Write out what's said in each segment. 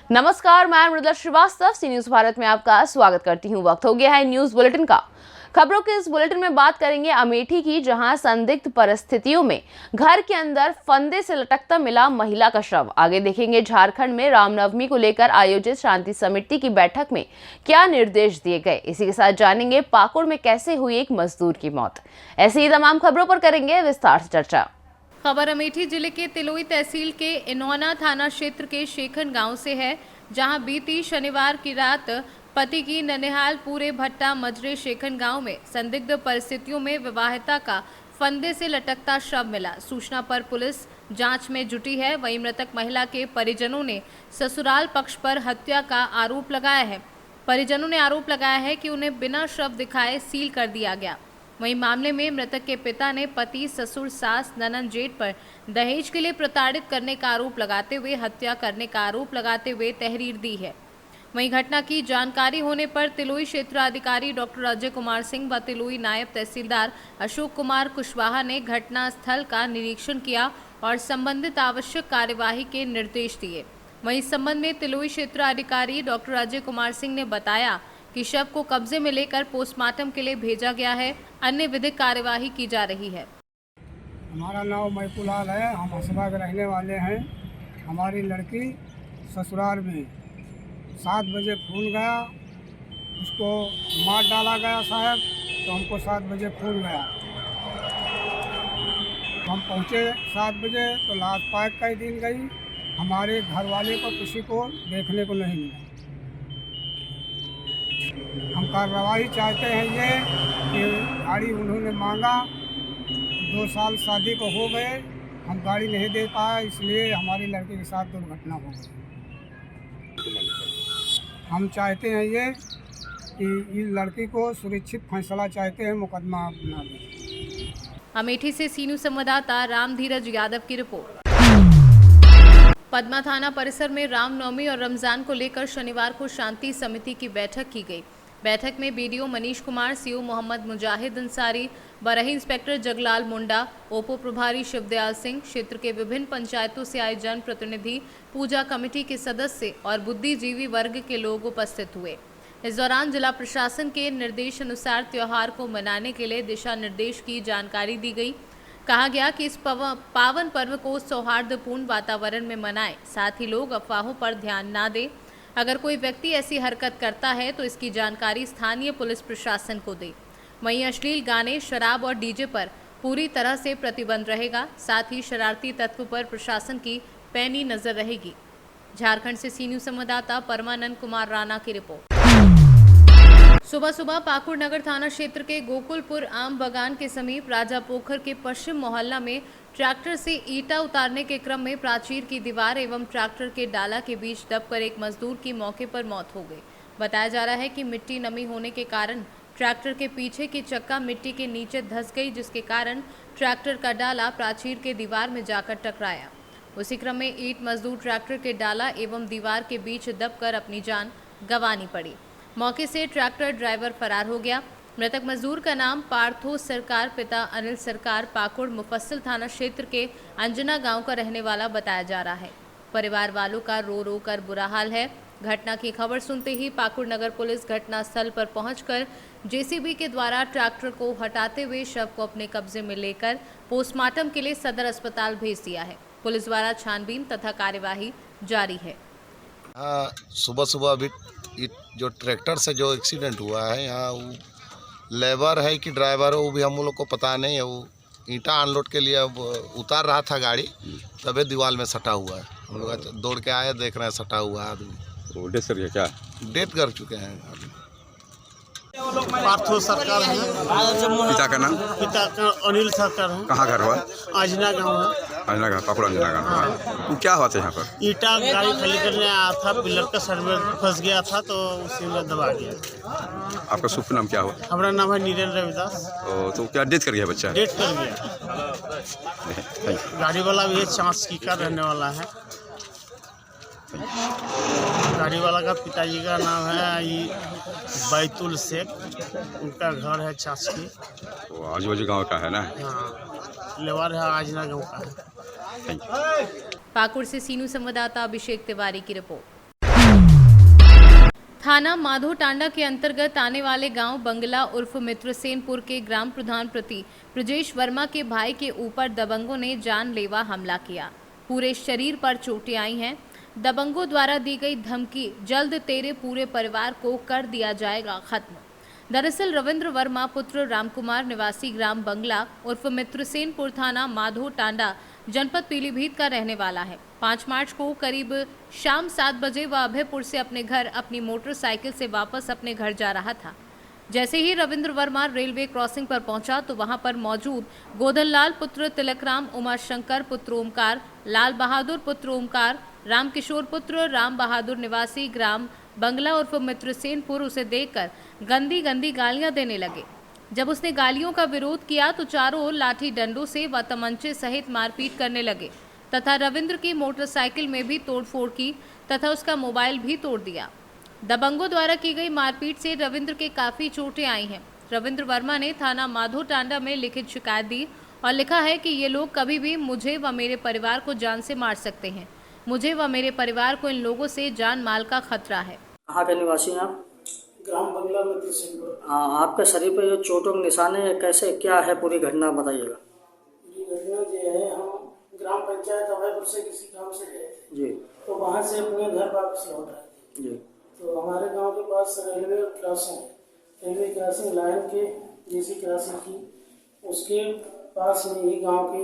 नमस्कार, मैं मृदुला श्रीवास्तव सी न्यूज भारत में आपका स्वागत करती हूँ। वक्त हो गया है न्यूज बुलेटिन का। खबरों के इस बुलेटिन में बात करेंगे अमेठी की, जहां संदिग्ध परिस्थितियों में घर के अंदर फंदे से लटकता मिला महिला का शव। आगे देखेंगे झारखंड में रामनवमी को लेकर आयोजित शांति समिति की बैठक में क्या निर्देश दिए गए। इसी के साथ जानेंगे पाकुड़ में कैसे हुई एक मजदूर की मौत। ऐसी ही तमाम खबरों पर करेंगे विस्तार से चर्चा। खबर अमेठी जिले के तिलोई तहसील के इनौना थाना क्षेत्र के शेखन गांव से है, जहां बीती शनिवार की रात पति की ननिहाल पूरे भट्टा मजरे शेखन गांव में संदिग्ध परिस्थितियों में विवाहिता का फंदे से लटकता शव मिला। सूचना पर पुलिस जांच में जुटी है। वहीं मृतक महिला के परिजनों ने ससुराल पक्ष पर हत्या का आरोप लगाया है। परिजनों ने आरोप लगाया है कि उन्हें बिना शव दिखाए सील कर दिया गया। वहीं मामले में मृतक के पिता ने पति, ससुर, सास, ननद, जेठ पर दहेज के लिए प्रताड़ित करने का आरोप लगाते हुए हत्या करने का आरोप लगाते हुए तहरीर दी है। वहीं घटना की जानकारी होने पर तिलोई क्षेत्राधिकारी डॉक्टर अजय कुमार सिंह व तिलोई नायब तहसीलदार अशोक कुमार कुशवाहा ने घटना स्थल का निरीक्षण किया और संबंधित आवश्यक कार्यवाही के निर्देश दिए। वहीं इस संबंध में तिलोई क्षेत्राधिकारी डॉक्टर अजय कुमार सिंह ने बताया कि शव को कब्जे में लेकर पोस्टमार्टम के लिए भेजा गया है। अन्य विधिक कार्यवाही की जा रही है। हमारा नाम मैकुलाल है, हम हसबा के रहने वाले हैं। हमारी लड़की ससुराल में 7 बजे खून गया, उसको मार डाला गया साहब, तो हमको 7 बजे खून गया। हम पहुँचे 7 बजे तो लाश पाक का ही दिन गई। हमारे घर वाले को किसी को देखने को नहीं मिला। हम कार्रवाई चाहते हैं ये कि गाड़ी उन्होंने मांगा, 2 साल शादी को हो गए, हम गाड़ी नहीं दे पाए, इसलिए हमारी लड़की के साथ दुर्घटना हो गई। हम चाहते हैं ये कि इस लड़की को सुरक्षित फैसला चाहते हैं, मुकदमा बना दें। अमेठी से सीनू संवाददाता राम धीरज यादव की रिपोर्ट। पद्मा थाना परिसर में रामनवमी और रमजान को लेकर शनिवार को शांति समिति की बैठक की गई। बैठक में बीडीओ मनीष कुमार, सीओ मोहम्मद मुजाहिद अंसारी, बरही इंस्पेक्टर जगलाल मुंडा, ओपो प्रभारी शिवदयाल सिंह, क्षेत्र के विभिन्न पंचायतों से आए जनप्रतिनिधि, पूजा कमेटी के सदस्य और बुद्धिजीवी वर्ग के लोग उपस्थित हुए। इस दौरान जिला प्रशासन के निर्देश अनुसार त्योहार को मनाने के लिए दिशा निर्देश की जानकारी दी गई। कहा गया कि इस पावन पर्व को सौहार्दपूर्ण वातावरण में मनाएं, साथ ही लोग अफवाहों पर ध्यान न दें। अगर कोई व्यक्ति ऐसी हरकत करता है तो इसकी जानकारी स्थानीय पुलिस प्रशासन को दे। वहीं अश्लील गाने, शराब और डीजे पर पूरी तरह से प्रतिबंध रहेगा। साथ ही शरारती तत्व पर प्रशासन की पैनी नजर रहेगी। झारखंड से सी न्यूज संवाददाता परमानंद कुमार राणा की रिपोर्ट। सुबह सुबह पाकुड़ नगर थाना क्षेत्र के गोकुलपुर आम बागान के समीप राजा पोखर के पश्चिम मोहल्ला में ट्रैक्टर से ईंटा उतारने के क्रम में प्राचीर की दीवार एवं ट्रैक्टर के डाला के बीच दबकर एक मजदूर की मौके पर मौत हो गई। बताया जा रहा है कि मिट्टी नमी होने के कारण ट्रैक्टर के पीछे की चक्का मिट्टी के नीचे धंस गई, जिसके कारण ट्रैक्टर का डाला प्राचीर के दीवार में जाकर टकराया। उसी क्रम में ईंट मजदूर ट्रैक्टर के डाला एवं दीवार के बीच दबकर अपनी जान गंवानी पड़ी। मौके से ट्रैक्टर ड्राइवर फरार हो गया। मृतक मजदूर का नाम पार्थो सरकार, पिता अनिल सरकार, पाकुड़ मुफस्सिल थाना क्षेत्र के अंजना गांव का रहने वाला बताया जा रहा है। परिवार वालों का रो रो कर बुरा हाल है। घटना की खबर सुनते ही पाकुड़ नगर पुलिस घटना स्थल पर पहुंचकर जेसीबी के द्वारा ट्रैक्टर को हटाते हुए शव को अपने कब्जे में लेकर पोस्टमार्टम के लिए सदर अस्पताल भेज दिया है। पुलिस द्वारा छानबीन तथा कार्यवाही जारी है। सुबह सुबह अभी जो ट्रैक्टर से जो एक्सीडेंट हुआ है, यहाँ वो लेबर है कि ड्राइवर है वो भी हम लोग को पता नहीं है। वो ईंटा अनलोड के लिए अब उतार रहा था गाड़ी, तभी दीवार में सटा हुआ है। हम लोग दौड़ के आए, देख रहे हैं सटा हुआ है आदमी। वो डेथ कर गया क्या? डेथ कर चुके हैं आदमी। पार्थो सरकार है। पिता का नाम? पिता का अनिल सरकार है। कहाँ घर हुआ? आजना गाँव है। अंजना गाँव, पाकुड़ अंजना गाँव। वो क्या हुआ था यहाँ पर? ईटा गाड़ी खाली करने आया था, पिलर का सर में फंस गया था तो उसी में दबा गया। आपका शुभ नाम क्या हुआ? हमारा नाम है नीरन रविदास। तो क्या डेथ कर गया बच्चा? डेथ कर गया। गाड़ी वाला भी चांस का रहने वाला है। गाड़ी वाला का पिताजी का नाम है बैतुल शेख, उनका घर है चाचकी। वो आजू बाजू गाँव का है ना? हाँ, लेवार है आजना गाँव का है। पाकुड़ से सीनू संवाददाता अभिषेक तिवारी की रिपोर्ट। थाना माधोटांडा के अंतर्गत आने वाले गांव बंगला उर्फ मित्रसेनपुर के ग्राम प्रधान प्रति ब्रजेश वर्मा के भाई के ऊपर दबंगों ने जानलेवा हमला किया। पूरे शरीर पर चोटें आई हैं। दबंगों द्वारा दी गई धमकी, जल्द तेरे पूरे परिवार को कर दिया जाएगा खत्म। दरअसल रविंद्र वर्मा पुत्र रामकुमार निवासी ग्राम बंगला उर्फ मित्रसेनपुर थाना माधोटांडा जनपद पीलीभीत का रहने वाला है। 5 मार्च को करीब शाम 7 बजे वह अभयपुर से अपने घर अपनी मोटरसाइकिल से वापस अपने घर जा रहा था। जैसे ही रविंद्र वर्मा रेलवे क्रॉसिंग पर पहुंचा तो वहां पर मौजूद गोधनलाल पुत्र तिलकराम, उमाशंकर पुत्र ओमकार, लाल बहादुर पुत्र ओमकार, रामकिशोर पुत्र राम बहादुर निवासी ग्राम बंगला उर्फ मित्रसेनपुर उसे देखकर गंदी गंदी गालियां देने लगे। जब उसने गालियों का विरोध किया तो चारों ओर लाठी डंडों से व तमंचे सहित मारपीट करने लगे तथा रविंद्र की मोटरसाइकिल में भी तोड़फोड़ की तथा उसका मोबाइल भी तोड़ दिया। दबंगों द्वारा की गई मारपीट से रविंद्र के काफी चोटें आई हैं। रविंद्र वर्मा ने थाना माधोटांडा में लिखित शिकायत दी और लिखा है कि ये लोग कभी भी मुझे व मेरे परिवार को जान से मार सकते हैं। मुझे व मेरे परिवार को इन लोगों से जान माल का खतरा है। कहाँ के निवासी हैं आप? ग्राम बंगला मित्रसेनपुर। हाँ, आपके शरीर पर जो चोटों के निशान है, कैसे क्या है पूरी घटना बताइएगा। ये घटना जो है, हम ग्राम पंचायत अभयपुर से किसी काम से गए थे जी। तो वहाँ से अपने घर वापस लौट रहे थे। जी। तो हमारे गांव के पास रेलवे क्रॉसिंग लाइन के जैसी क्रॉसिंग की, उसके पास में ही गांव के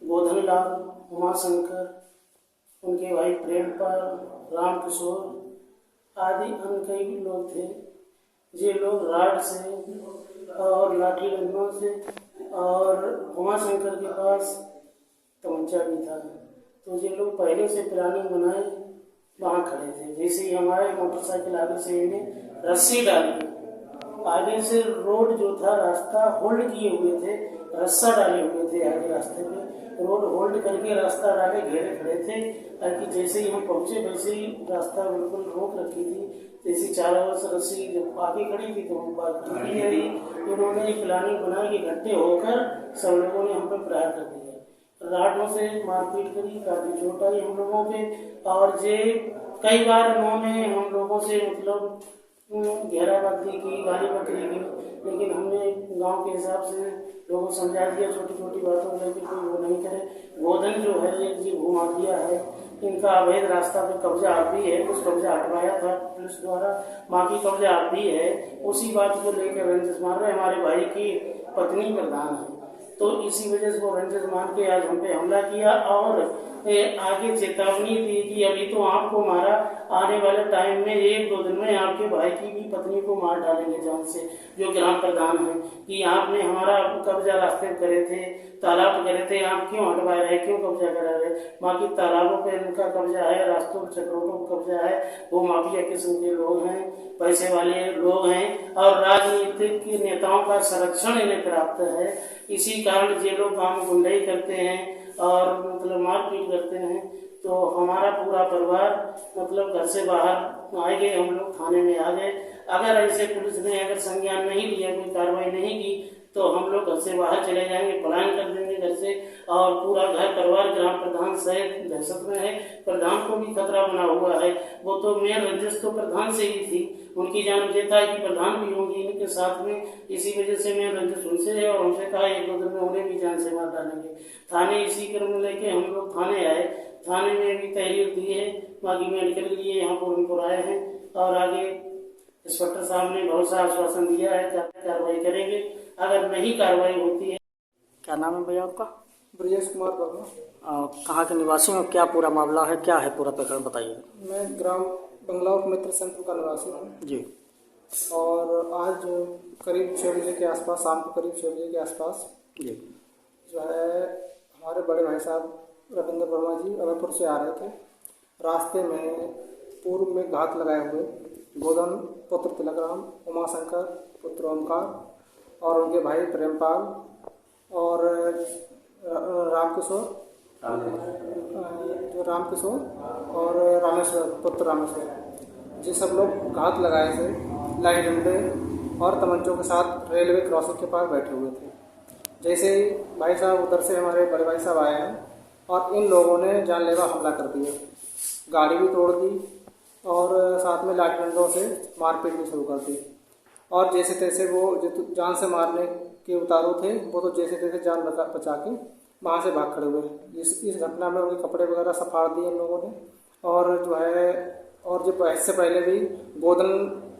गोधनलाल, उमाशंकर, उनके भाई प्रेमपाल, रामकिशोर आदि अन्य कई लोग थे। ये लोग राड से और लाठी डंडों से, और उमाशंकर के पास तमंचा भी था। तो ये लोग पहले से प्लानिंग बनाए वहाँ खड़े थे। जैसे ही हमारे मोटरसाइकिल आगे से इन्हें रस्सी डाली, आगे से रोड जो था रास्ता होल्ड किए हुए थे, रस्सा डाले हुए थे आगे रास्ते पे, रोड होल्ड करके रास्ता डाले घेरे खड़े थे ताकि जैसे ही हम पहुंचे वैसे ही रास्ता बिल्कुल रोक रखी थी। जैसे चारों ओर से रस्सी जब आगे खड़ी थी तो हम बाकी रही। उन्होंने एक प्लानिंग बनाई कि इकट्ठे होकर सब लोगों ने हम पे प्रहार कर दिया। राडों से मारपीट करी, काफी चोट आई हम लोगों पे, और ये कई बार उन्होंने हम लोगों से मतलब घेराबंदी की, गाली बकरी की, लेकिन हमने गांव के हिसाब से लोगों को समझा दिया छोटी छोटी बातों को लेकर कोई वो नहीं करे। गोधन जो है ये घुमा दिया है, इनका अवैध रास्ता पे कब्जा आप भी है, कुछ कब्जा हटवाया था पुलिस द्वारा, बाकी कब्जा आप भी है। उसी बात को लेकर रंजिश मार रहे। हमारे भाई की पत्नी प्रधान है, तो इसी वजह से वो रंजिश मान के आज हम पे हमला किया और आगे चेतावनी दी कि अभी तो आपको मारा, आने वाले टाइम में 1-2 दिन में आपके भाई की भी पत्नी को मार डालेंगे जान से, जो ग्राम प्रधान है। कि आपने हमारा कब्जा रास्ते में करे थे, तालाब करे थे, आप क्यों हटवा रहे, क्यों कब्जा करा रहे। बाकी तालाबों पे इनका कब्जा है, रास्तों पर चक्रोटों पर कब्जा है। वो माफिया किस्म के लोग हैं, पैसे वाले लोग हैं और राजनीतिक नेताओं का संरक्षण इन्हें प्राप्त है। इसी कारण ये लोग गाँव में गुंडाई करते हैं और मतलब मारपीट करते हैं। तो हमारा पूरा परिवार मतलब घर से बाहर आ गए, हम लोग थाने में आ गए। अगर ऐसे पुलिस ने अगर संज्ञान नहीं लिया, कोई कार्रवाई नहीं की, तो हम लोग घर से बाहर चले जाएंगे, पलायन कर देंगे घर से। और पूरा घर परिवार ग्राम प्रधान सहित दहशत में है। प्रधान को भी खतरा बना हुआ है। वो तो मेन रंजिश तो प्रधान से ही थी, उनकी जान देता है कि प्रधान भी होंगी इनके साथ में। इसी वजह से मेन रंजिश उनसे है और हमसे कहा 1-2 दिन में उन्हें भी जान से मार डालेंगे। थाने इसी क्रम में लेके हम लोग थाने आए। थाने में भी तहरीर दी है, बाकी मेडिकल के लिए यहाँ पूरनपुर आए हैं और आगे इंस्पेक्टर साहब ने भरोसा आश्वासन दिया है कि कार्रवाई करेंगे। अगर नहीं कार्रवाई होती है। क्या नाम है भैया आपका? ब्रजेश कुमार वर्मा। कहाँ के निवासी हैं? क्या पूरा मामला है, क्या है पूरा प्रकरण बताइए। मैं ग्राम बंगला मित्रसेनपुर का निवासी हूँ जी। और आज करीब 6 बजे के आसपास, शाम को करीब 6 बजे के आसपास जी, जो है हमारे बड़े भाई साहब रविंद्र वर्मा जी अभयपुर से आ रहे थे। रास्ते में पूर्व में घात लगाए हुए गोधन पुत्र तिलकराम, उमाशंकर पुत्र ओमकार और उनके भाई प्रेमपाल और रामकिशोर और रामेश्वर पुत्र रामेश्वर, ये सब लोग घात लगाए थे लाठी डंडे और तमंचों के साथ रेलवे क्रॉसिंग के पास बैठे हुए थे। जैसे ही भाई साहब उधर से हमारे बड़े भाई साहब आए हैं और इन लोगों ने जानलेवा हमला कर दिया। गाड़ी भी तोड़ दी और साथ में लाठी डंडों से मारपीट भी शुरू कर दी। और जैसे तैसे वो जो जान से मारने के उतारू थे वो तो जैसे तैसे जान बचा के वहाँ से भाग खड़े हुए। इस घटना में उनके कपड़े वगैरह सब फाड़ दिए इन लोगों ने। और जो है और जो इससे पहले भी गोदन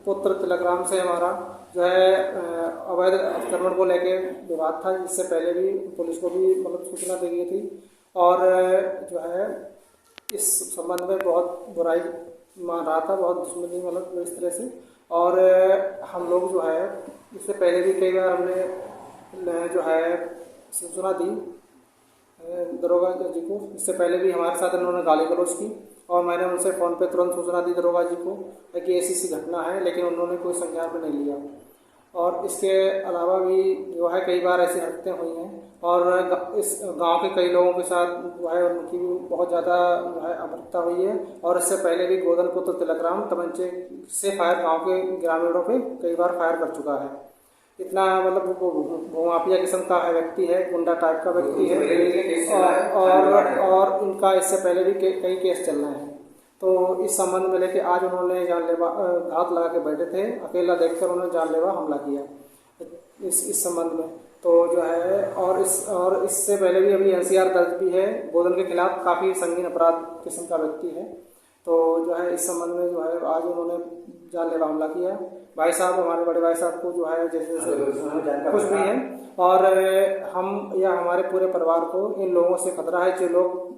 पुत्र तिलकराम से हमारा जो है अवैध अतिक्रमण को लेके विवाद था। इससे पहले भी पुलिस को भी मतलब सूचना दी गई थी और जो है इस संबंध में बहुत बुराई मान रहा था, बहुत दुश्मनी मतलब इस तरह से। और हम लोग जो है इससे पहले भी कई बार हमने जो है सूचना दी दरोगा जी को। इससे पहले भी हमारे साथ इन्होंने गाली गलौज की और मैंने उनसे फ़ोन पे तुरंत सूचना दी दरोगा जी को कि ऐसी घटना है, लेकिन उन्होंने कोई संज्ञान में नहीं लिया। और इसके अलावा भी जो है कई बार ऐसी हरकतें हुई हैं और इस गांव के कई लोगों के साथ जो है उनकी भी बहुत ज़्यादा जो है अभद्रता हुई है। और इससे पहले भी गोदन पुत्र तिलकराम तमंचे से फायर गांव के ग्रामीणों पे कई बार फायर कर चुका है। इतना मतलब वो भूमाफिया किस्म का व्यक्ति है, गुंडा टाइप का व्यक्ति है। और इनका इससे पहले भी कई केस चल रहे हैं। तो इस संबंध में लेके आज उन्होंने जानलेवा घात लगा के बैठे थे, अकेला देखकर उन्होंने जानलेवा हमला किया इस संबंध में। तो जो है और इससे पहले भी अभी NCR दर्ज भी है गोदन के खिलाफ, काफ़ी संगीन अपराध किस्म का व्यक्ति है। तो जो है इस संबंध में जो है आज उन्होंने जानलेवा हमला किया। भाई साहब हमारे बड़े भाई साहब को जो है जैसे कुछ भी है और हम या हमारे पूरे परिवार को इन लोगों से खतरा है जो लोग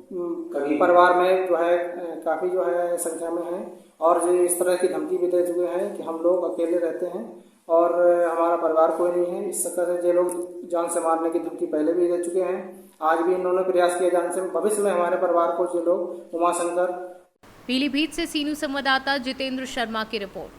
परिवार में जो है काफ़ी जो है संख्या में हैं और जो इस तरह की धमकी भी दे चुके हैं कि हम लोग अकेले रहते हैं और हमारा परिवार कोई नहीं है। इस तरह से जो लोग जान से मारने की धमकी पहले भी दे चुके हैं, आज भी इन्होंने प्रयास किया जान से। भविष्य में हमारे परिवार को जो लोग उमाशंकर। पीलीभीत से सीनू संवाददाता जितेंद्र शर्मा की रिपोर्ट।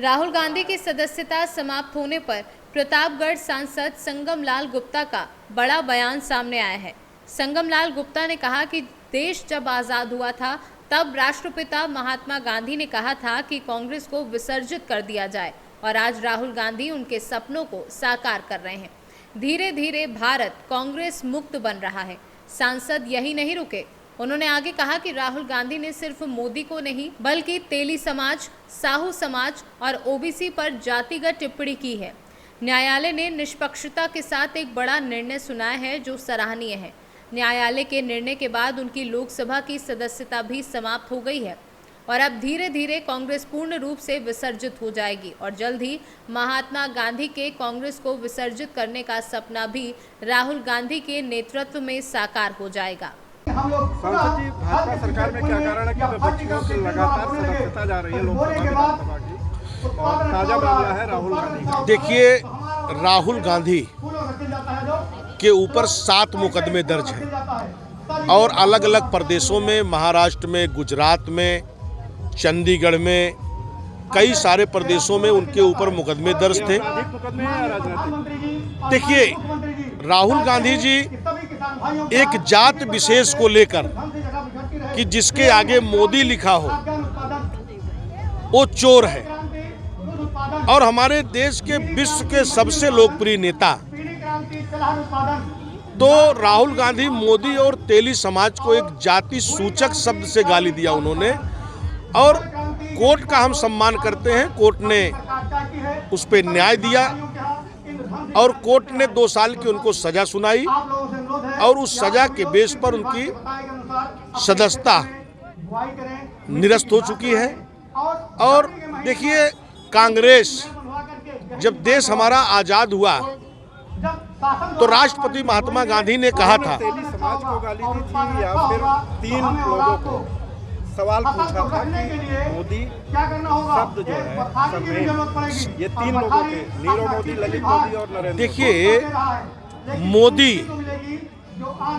राहुल गांधी की सदस्यता समाप्त होने पर प्रतापगढ़ सांसद संगमलाल गुप्ता का बड़ा बयान सामने आया है। संगमलाल गुप्ता ने कहा कि देश जब आज़ाद हुआ था तब राष्ट्रपिता महात्मा गांधी ने कहा था कि कांग्रेस को विसर्जित कर दिया जाए और आज राहुल गांधी उनके सपनों को साकार कर रहे हैं। धीरे धीरे भारत कांग्रेस मुक्त बन रहा है। सांसद यही नहीं रुके, उन्होंने आगे कहा कि राहुल गांधी ने सिर्फ मोदी को नहीं बल्कि तेली समाज, साहू समाज और ओबीसी पर जातिगत टिप्पणी की है। न्यायालय ने निष्पक्षता के साथ एक बड़ा निर्णय सुनाया है जो सराहनीय है। न्यायालय के निर्णय के बाद उनकी लोकसभा की सदस्यता भी समाप्त हो गई है और अब धीरे धीरे कांग्रेस पूर्ण रूप से विसर्जित हो जाएगी और जल्द ही महात्मा गांधी के कांग्रेस को विसर्जित करने का सपना भी राहुल गांधी के नेतृत्व में साकार हो जाएगा। सांसद जी, भाजपा सरकार में क्या कारण है कि विपक्षियों से लगातार सदस्यता जा रही है लोकसभा की और ताजा मामला है राहुल गांधी। देखिए, राहुल गांधी के ऊपर 7 मुकदमे दर्ज हैं और अलग अलग प्रदेशों में, महाराष्ट्र में, गुजरात में, चंडीगढ़ में, कई सारे प्रदेशों में उनके ऊपर मुकदमे दर्ज थे। देखिए, राहुल गांधी जी एक जात विशेष को लेकर कि जिसके आगे मोदी लिखा हो वो चोर है और हमारे देश के विश्व के सबसे लोकप्रिय नेता तो राहुल गांधी मोदी और तेली समाज को एक जाति सूचक शब्द से गाली दिया उन्होंने। और कोर्ट का हम सम्मान करते हैं, कोर्ट ने उस पर न्याय दिया और कोर्ट ने 2 साल की उनको सजा सुनाई और उस सजा के बेस पर उनकी सदस्यता निरस्त हो चुकी है। और देखिए, कांग्रेस जब देश हमारा आज़ाद हुआ तो राष्ट्रपति महात्मा गांधी ने कहा था, तेली समाज को गाली दी थी या फिर 3 लोगों को सवाल पूछा था कि मोदी शब्द जो है सरनेम, ये 3 लोगों के, नीरव मोदी, ललित मोदी और नरेंद्र। देखिए,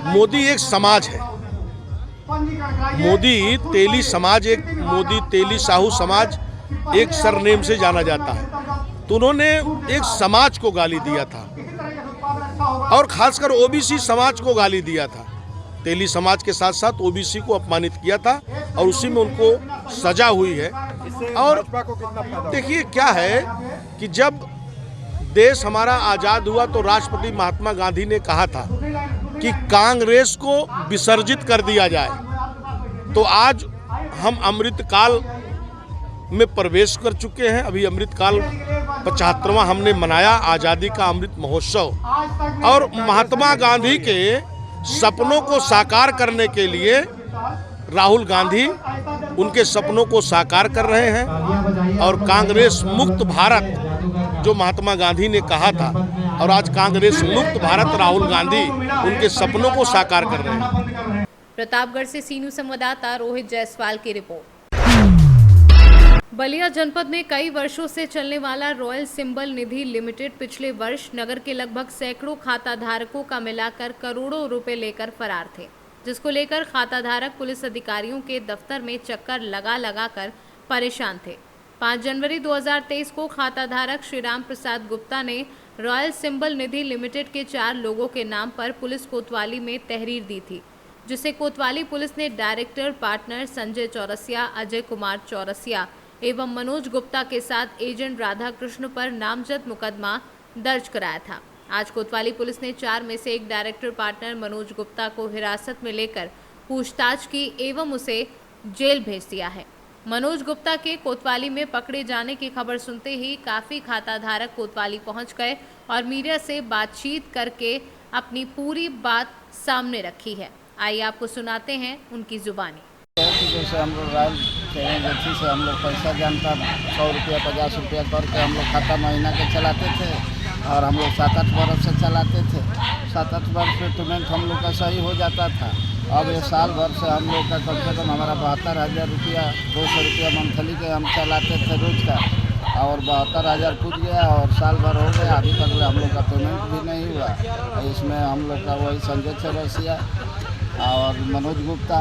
मोदी एक समाज है, मोदी तेली समाज, एक मोदी तेली साहू समाज एक सरनेम से जाना जाता है। तो उन्होंने एक समाज को गाली दिया था और खासकर ओबीसी समाज को गाली दिया था। तेली समाज के साथ साथ ओबीसी को अपमानित किया था और उसी में उनको सजा हुई है। और देखिए, क्या है कि जब देश हमारा आज़ाद हुआ तो राष्ट्रपति महात्मा गांधी ने कहा था कि कांग्रेस को विसर्जित कर दिया जाए। तो आज हम अमृतकाल में प्रवेश कर चुके हैं। अभी अमृतकाल 75वां हमने मनाया, आज़ादी का अमृत महोत्सव। और महात्मा गांधी के सपनों को साकार करने के लिए राहुल गांधी उनके सपनों को साकार कर रहे हैं। और कांग्रेस मुक्त भारत जो महात्मा गांधी ने कहा था, और आज कांग्रेस मुक्त भारत राहुल गांधी उनके सपनों को साकार कर रहे हैं। प्रतापगढ़ से सीनू संवाददाता रोहित जायसवाल की रिपोर्ट। बलिया जनपद में कई वर्षों से चलने वाला रॉयल सिंबल निधि लिमिटेड पिछले वर्ष नगर के लगभग सैकड़ों खाता धारकों का मिलाकर करोड़ों रुपए लेकर फरार थे, जिसको लेकर खाता धारक पुलिस अधिकारियों के दफ्तर में चक्कर लगा कर परेशान थे। 5 जनवरी 2023 को खाता धारक श्रीराम प्रसाद गुप्ता ने रॉयल सिंबल निधि लिमिटेड के 4 लोगों के नाम पर पुलिस कोतवाली में तहरीर दी थी, जिसे कोतवाली पुलिस ने डायरेक्टर पार्टनर संजय चौरसिया, अजय कुमार चौरसिया एवं मनोज गुप्ता के साथ एजेंट राधा कृष्ण पर नामजद मुकदमा दर्ज कराया था। आज कोतवाली पुलिस ने 4 में से एक डायरेक्टर पार्टनर मनोज गुप्ता को हिरासत में लेकर पूछताछ की एवं उसे जेल भेज दिया है। मनोज गुप्ता के कोतवाली में पकड़े जाने की खबर सुनते ही काफी खाता धारक कोतवाली पहुंच गए और मीडिया से बातचीत करके अपनी पूरी बात सामने रखी है। आइए आपको सुनाते हैं उनकी जुबानी। जैसे हम लोग रॉयल ट्रेनिंग एजेंसी से हम लोग पैसा जानता 100 रुपया 50 रुपया करके हम लोग खाता महीना के चलाते थे और हम लोग 7-8 वर्ष से चलाते थे। 7-8 वर्ष में पेमेंट हम लोग का सही हो जाता था। अब ये साल भर से हम लोग का कम से कम हमारा 72,000 रुपया 200 रुपया मंथली के हम चलाते थे रोज का, और 72,000 कूद गया और साल भर हो गया, अभी तक हम लोग का पेमेंट भी नहीं हुआ। इसमें हम लोग का वही संजय चौरसिया और मनोज गुप्ता,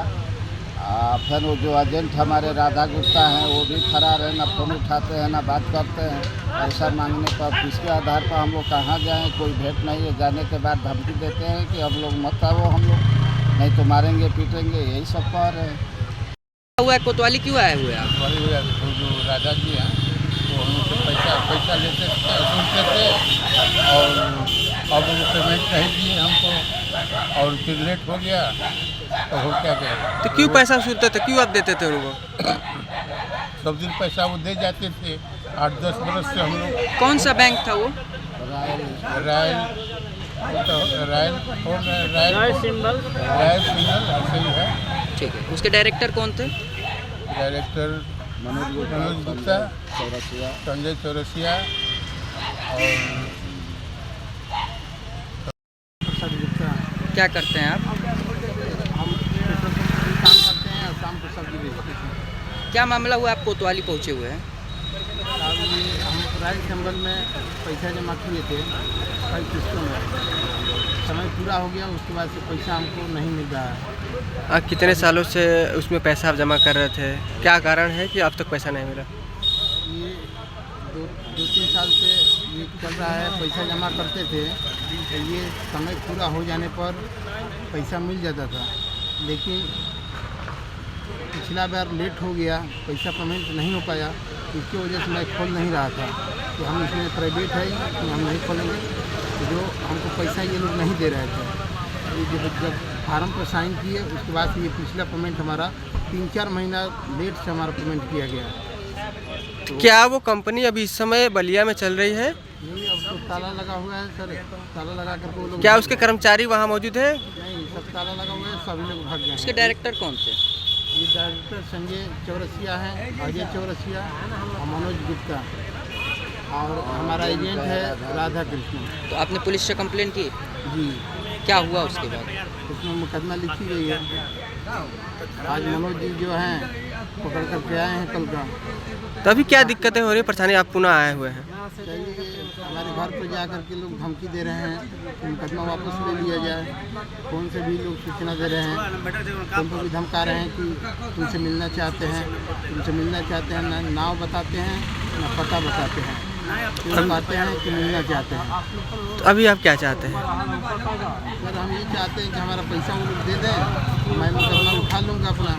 फिर वो जो एजेंट हमारे राधा गुप्ता हैं वो भी फरार है, ना फ़ोन उठाते हैं ना बात करते हैं। पैसा मांगने पर किसके आधार पर हम लोग कहाँ जाएं, कोई भेंट नहीं है। जाने के बाद धमकी देते हैं कि हम लोग मत आओ, हम लोग नहीं तो मारेंगे पीटेंगे, यही सब कह रहे हैं। हुआ कोतवाली क्यों आए हुए आप? जो राजा जी हैं वो हमसे पैसा लेते सुनते थे और अब वो पेमेंट नहीं दिए हमको और फिर लेट हो गया तो हो क्या गया। तो क्यों पैसा सुनते थे, क्यों आप देते थे उनको? सब दिन पैसा वो दे जाते थे। 8-10 बरस से हम लोग। कौन सा बैंक था वो? रॉयल सिंबल ऐसे ही है। ठीक है। उसके डायरेक्टर कौन थे? डायरेक्टर मनोज गुप्ता, संजय चौरसिया और क्या करते हैं आप? हम पेट्रोल पंप में काम करते हैं और शाम को सब्जी बेचते हैं। क्या मामला हुआ, आप कोतवाली पहुँचे हुए हैं? हम रॉयल सिंबल में पैसा जमा किए थे कई किस्तों में, समय पूरा हो गया, उसके बाद से पैसा हमको नहीं मिल रहा है। आप कितने सालों से उसमें पैसा आप जमा कर रहे थे, क्या कारण है कि अब तक पैसा नहीं मिला? ये 2-3 साल से ये चल रहा है, पैसा जमा करते थे तो ये समय पूरा हो जाने पर पैसा मिल जाता था, लेकिन पिछला बार लेट हो गया, पैसा पेमेंट नहीं हो पाया, इसकी वजह से मैं खोल नहीं रहा था कि हम इसमें प्राइवेट है कि हम नहीं खोलेंगे, तो जो हमको पैसा ये लोग नहीं दे रहे थे। ये जब फार्म पर साइन किए उसके बाद ये पिछला पेमेंट हमारा 3-4 महीना लेट से हमारा पेमेंट किया गया। तो क्या वो कंपनी अभी इस समय बलिया में चल रही है? नहीं, अब तो ताला लगा हुआ है सर, ताला लगा कर वो लोग। क्या उसके कर्मचारी वहाँ मौजूद है? नहीं, सब ताला लगा हुआ है, सभी लोग भाग गए। उसके डायरेक्टर कौन थे? ये डायरेक्टर संजय चौरसिया हैं, अजय चौरसिया और मनोज गुप्ता, और हमारा एजेंट है राधा कृष्ण। तो आपने पुलिस से कंप्लेन की? जी। क्या हुआ उसके बाद? उसमें मुकदमा लिखी गई है। आज मनोज जी जो हैं पकड़ करके आए हैं कल का। तो अभी क्या दिक्कतें हो रही है, परेशानी, आप पुनः आए हुए हैं? चाहिए हमारे घर पर जा कर के लोग धमकी दे रहे हैं कि मुकदमा वापस ले लिया जाए। फोन से भी लोग सूचना दे रहे हैं, फोन पर भी धमका रहे हैं कि तुमसे मिलना चाहते हैं, ना नाम बताते हैं ना पता बताते हैं, बताते हैं कि मिलना चाहते हैं। तो अभी आप क्या चाहते हैं? सर हम ये चाहते हैं कि हमारा पैसा वो लोग दे दें, मैं मुकदमा उठा लूँगा अपना।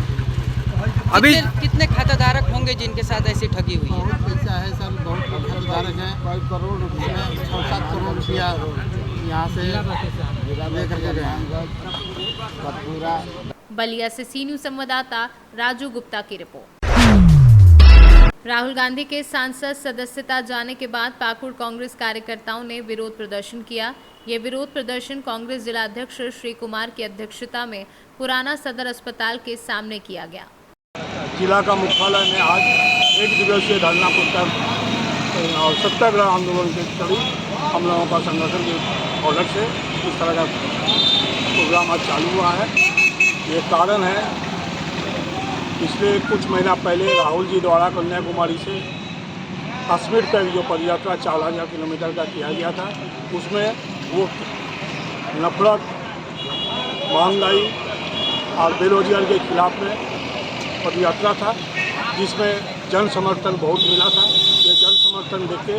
अभी कितने खाताधारक होंगे जिनके साथ ऐसी ठगी हुई है? बहुत पैसा है सर, बहुत खाताधारक हैं, कई करोड़ रुपये, 6-7 करोड़ रुपया यहाँ से लेकर के गए हैं। बलिया से सी न्यूज संवाददाता राजू गुप्ता की रिपोर्ट। राहुल गांधी के सांसद सदस्यता जाने के बाद पाकुड़ कांग्रेस कार्यकर्ताओं ने विरोध प्रदर्शन किया। ये विरोध प्रदर्शन कांग्रेस जिला अध्यक्ष श्री कुमार की अध्यक्षता में पुराना सदर अस्पताल के सामने किया गया। जिला का मुख्यालय में आज 1 दिवसीय धरना और सत्याग्रह आंदोलन के करीब हम लोगों का संगठन के ऑर्डर से इस तरह का प्रोग्राम आज चालू हुआ है। ये कारण है, पिछले कुछ महीना पहले राहुल जी द्वारा कन्याकुमारी से कश्मीर तक जो पदयात्रा 4000 किलोमीटर का किया गया था, उसमें वो नफरत, महंगाई और बेरोजगारी के खिलाफ में पदयात्रा था, जिसमें जन समर्थन बहुत मिला था। ये जन समर्थन देख के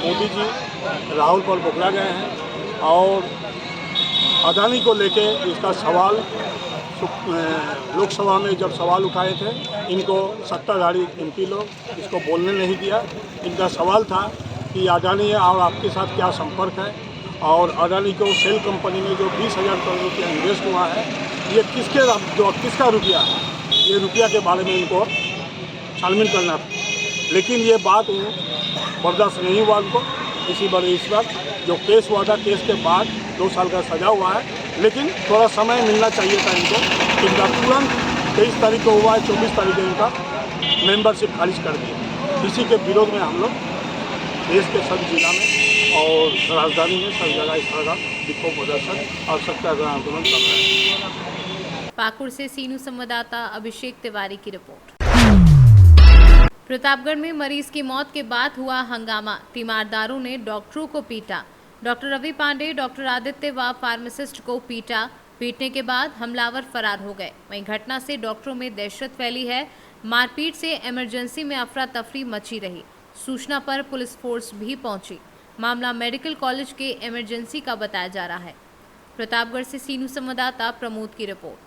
मोदी जी राहुल पर बौखला गए हैं और अदानी को लेके इसका सवाल लोकसभा में जब सवाल उठाए थे, इनको सत्ताधारी एमपी लोग इसको बोलने नहीं दिया। इनका सवाल था कि अदानी और आपके साथ क्या संपर्क है, और अदानी को सेल कंपनी में जो 20,000 करोड़ रुपया इन्वेस्ट हुआ है, ये किसका रुपया है, ये रुपया के बारे में इनको छानबीन करना था। लेकिन ये बात बर्दाश्त नहीं हुआ उनको। इसी वक्त जो केस हुआ था, केस के बाद 2 साल का सजा हुआ है, लेकिन थोड़ा समय मिलना चाहिए था इनको। इनका तुरंत 23 तारीख को हुआ है, 24 तारीख को इनका मेंबरशिप खारिज कर दिया। इसी के विरोध में हम लोग देश के सब जिला में और राजधानी में सब जगह इस तरह का विक्षोभ प्रदर्शन और सत्याग्रह आंदोलन कर रहे हैं। पाकुड़ से सी न्यूज संवाददाता अभिषेक तिवारी की रिपोर्ट। प्रतापगढ़ में मरीज की मौत के बाद हुआ हंगामा, तीमारदारों ने डॉक्टरों को पीटा। डॉक्टर रवि पांडे, डॉक्टर आदित्य व फार्मासिस्ट को पीटा। पीटने के बाद हमलावर फरार हो गए। वहीं घटना से डॉक्टरों में दहशत फैली है। मारपीट से इमरजेंसी में अफरा तफरी मची रही। सूचना पर पुलिस फोर्स भी पहुंची। मामला मेडिकल कॉलेज के इमरजेंसी का बताया जा रहा है। प्रतापगढ़ से सी न्यूज संवाददाता प्रमोद की रिपोर्ट।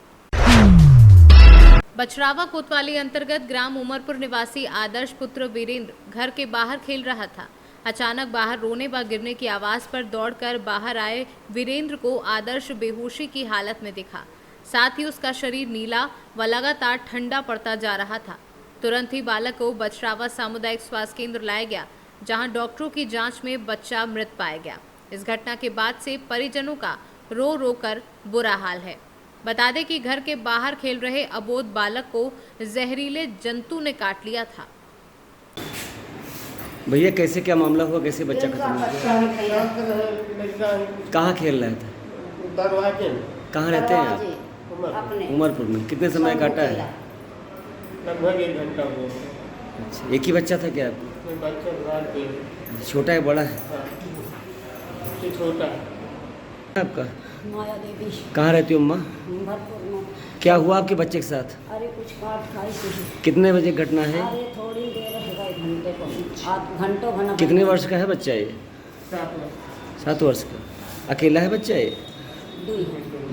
बछरावा कोतवाली अंतर्गत ग्राम उमरपुर निवासी आदर्श पुत्र वीरेंद्र घर के बाहर खेल रहा था। अचानक बाहर रोने व गिरने की आवाज पर दौड़कर बाहर आए वीरेंद्र को आदर्श बेहोशी की हालत में दिखा। साथ ही उसका शरीर नीला व लगातार ठंडा पड़ता जा रहा था। तुरंत ही बालक को बछरावा सामुदायिक स्वास्थ्य केंद्र लाया गया, जहां डॉक्टरों की जांच में बच्चा मृत पाया गया। इस घटना के बाद से परिजनों का रो रो कर बुरा हाल है। बता दें कि घर के बाहर खेल रहे अबोध बालक को जहरीले जंतु ने काट लिया था। भैया कैसे क्या मामला हुआ, कैसे बच्चा खत्म हो गया? कहाँ खेल रहे थे? कहाँ रहते हैं आप? उमरपुर में। कितने समय काटा है? लगभग 1 घंटा हुआ। अच्छा, एक ही बच्चा था क्या आपको? छोटा है बड़ा है? छोटा आपका? माया देवी। कहाँ रहती हो अम्मा? उमरपुर में। क्या हुआ आपके बच्चे के साथ? अरे कुछ काट खाई थी। कितने बजे घटना है? अरे थोड़ी देर है, घंटे को घंटों भना। कितने वर्ष का है बच्चा ये? 7 वर्ष का। अकेला है बच्चा ये?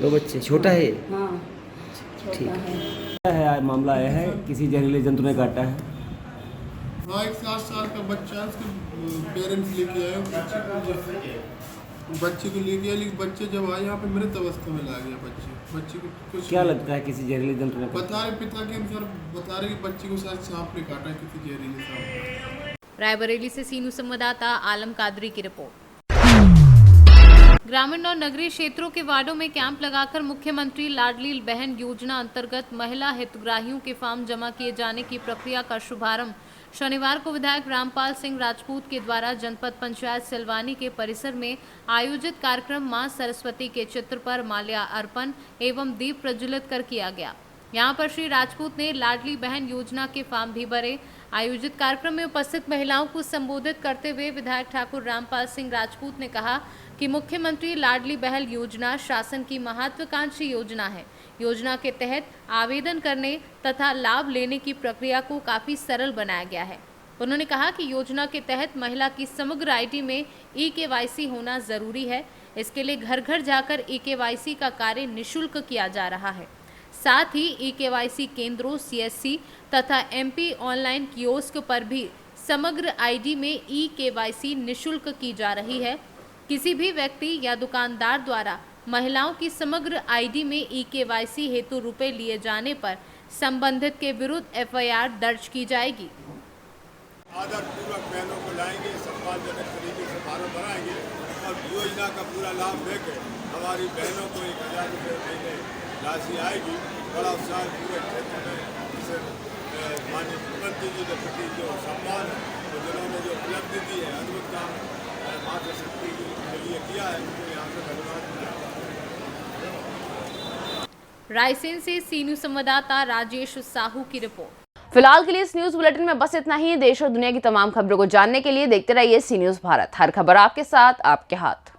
2 बच्चे। छोटा है? हाँ, ठीक है। मामला आया है, किसी जहरीले जंतु ने काटा है। हाँ, एक 7 साल का बच्चा है, उसके पेरेंट्स लेके आए, बच्चे को लेके आए, लेकिन बच्चे जब आए यहाँ पे मृत अवस्था में ला गया। बच्चे को कुछ क्या लगता है किसी जहरीले जंतु ने? बता रहे पिता के अनुसार बता रहे कि बच्चे को शायद सांप ने काटा, किसी जहरीले सांप। रायबरेली से सी न्यूज संवाददाता आलम कादरी की रिपोर्ट। ग्रामीण और नगरीय क्षेत्रों के वार्डों में कैंप लगाकर मुख्यमंत्री लाडली बहन योजना अंतर्गत महिला हितग्राहियों के फॉर्म जमा किए जाने की प्रक्रिया का शुभारंभ शनिवार को विधायक रामपाल सिंह राजपूत के द्वारा जनपद पंचायत सिलवानी के परिसर में आयोजित कार्यक्रम मां सरस्वती के चित्र पर माल्या अर्पण एवं दीप प्रज्वलित कर किया गया। यहां पर श्री राजपूत ने लाडली बहन योजना के फॉर्म भी भरे। आयोजित कार्यक्रम में उपस्थित महिलाओं को संबोधित करते हुए विधायक ठाकुर रामपाल सिंह राजपूत ने कहा कि मुख्यमंत्री लाडली बहन योजना शासन की महत्वाकांक्षी योजना है। योजना के तहत आवेदन करने तथा लाभ लेने की प्रक्रिया को काफी सरल बनाया गया है। उन्होंने कहा कि योजना के तहत महिला की समग्र आईडी में ई-केवाईसी होना जरूरी है। इसके लिए घर घर जाकर ई-केवाईसी का कार्य निःशुल्क किया जा रहा है। साथ ही ई-केवाईसी केंद्रों, सीएससी तथा एमपी ऑनलाइन कियोस्क पर भी समग्र आईडी में ई-केवाईसी निःशुल्क की जा रही है। किसी भी व्यक्ति या दुकानदार द्वारा महिलाओं की समग्र आईडी में EKYC हेतु रुपए लिए जाने पर संबंधित के विरुद्ध FIR दर्ज की जाएगी। आदरपूर्वक बहनों को लाएंगे, सम्मानजनक तरीके से फार्म बनाएंगे और योजना का पूरा लाभ लेकर हमारी बहनों को 1000 रुपये महीने राशि आएगी। बड़ा उत्साह पूरे क्षेत्र में इसे माननीय मुख्यमंत्री जी के प्रति जो सम्मान है और जिन्होंने जो उपलब्धि दी है, अद्भुत काम मातृ शक्ति के लिए किया है, उनको यहाँ से धन्यवाद। रायसेन से सी न्यूज़ संवाददाता राजेश साहू की रिपोर्ट। फिलहाल के लिए इस न्यूज बुलेटिन में बस इतना ही। देश और दुनिया की तमाम खबरों को जानने के लिए देखते रहिए सी न्यूज भारत। हर खबर आपके साथ, आपके हाथ।